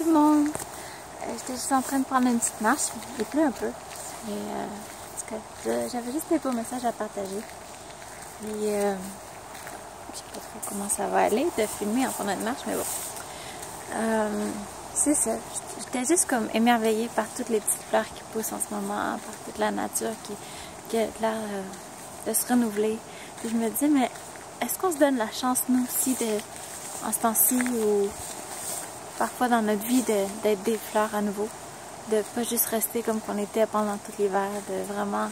tout le monde! J'étais juste en train de prendre une petite marche, il pleut un peu. Mais en tout cas, j'avais juste des beaux messages à partager. Puis, je sais pas trop comment ça va aller de filmer en prenant une marche, mais bon. C'est ça. J'étais juste comme émerveillée par toutes les petites fleurs qui poussent en ce moment, par toute la nature qui a l'air de se renouveler. Puis je me dis, mais est-ce qu'on se donne la chance, nous aussi, en ce temps-ci, ou parfois dans notre vie, d'être des fleurs à nouveau? De pas juste rester comme qu'on était pendant tout l'hiver, de vraiment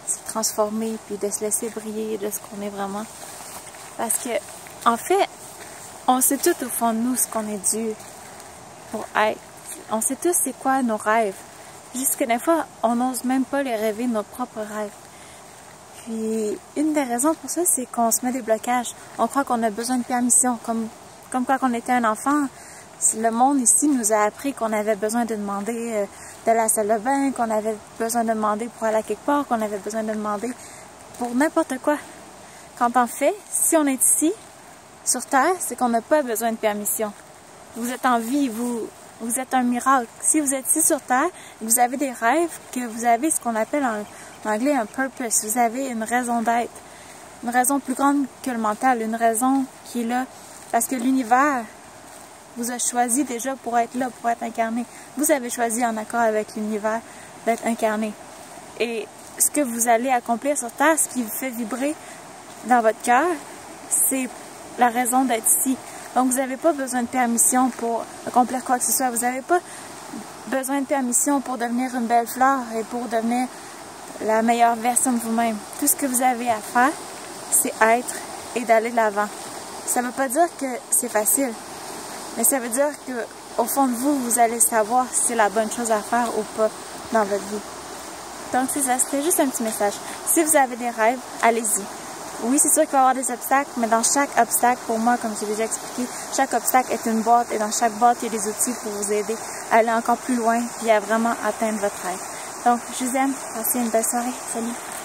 se transformer, puis de se laisser briller de ce qu'on est vraiment. Parce que, en fait, on sait tout au fond de nous ce qu'on est dû pour être. On sait tous c'est quoi nos rêves. Juste que des fois, on n'ose même pas les rêver, nos propres rêves. Puis, une des raisons pour ça, c'est qu'on se met des blocages. On croit qu'on a besoin de permission. Comme quand on était un enfant, le monde ici nous a appris qu'on avait besoin de demander de la salle de bain, qu'on avait besoin de demander pour aller à quelque part, qu'on avait besoin de demander pour n'importe quoi. Quand en fait, si on est ici, sur Terre, c'est qu'on n'a pas besoin de permission. Vous êtes en vie, vous êtes un miracle. Si vous êtes ici sur Terre, vous avez des rêves, que vous avez ce qu'on appelle en anglais un purpose. Vous avez une raison d'être, une raison plus grande que le mental, une raison qui est là. Parce que l'univers vous a choisi déjà pour être là, pour être incarné. Vous avez choisi en accord avec l'univers d'être incarné. Et ce que vous allez accomplir sur Terre, ce qui vous fait vibrer dans votre cœur, c'est la raison d'être ici. Donc, vous n'avez pas besoin de permission pour accomplir quoi que ce soit. Vous n'avez pas besoin de permission pour devenir une belle fleur et pour devenir la meilleure version de vous-même. Tout ce que vous avez à faire, c'est être et d'aller de l'avant. Ça ne veut pas dire que c'est facile, mais ça veut dire que au fond de vous, vous allez savoir si c'est la bonne chose à faire ou pas dans votre vie. Donc, c'est ça. C'était juste un petit message. Si vous avez des rêves, allez-y. Oui, c'est sûr qu'il va y avoir des obstacles, mais dans chaque obstacle, pour moi, comme j'ai déjà expliqué, chaque obstacle est une boîte et dans chaque boîte, il y a des outils pour vous aider à aller encore plus loin et à vraiment atteindre votre rêve. Donc, je vous aime. Passez une belle soirée. Salut!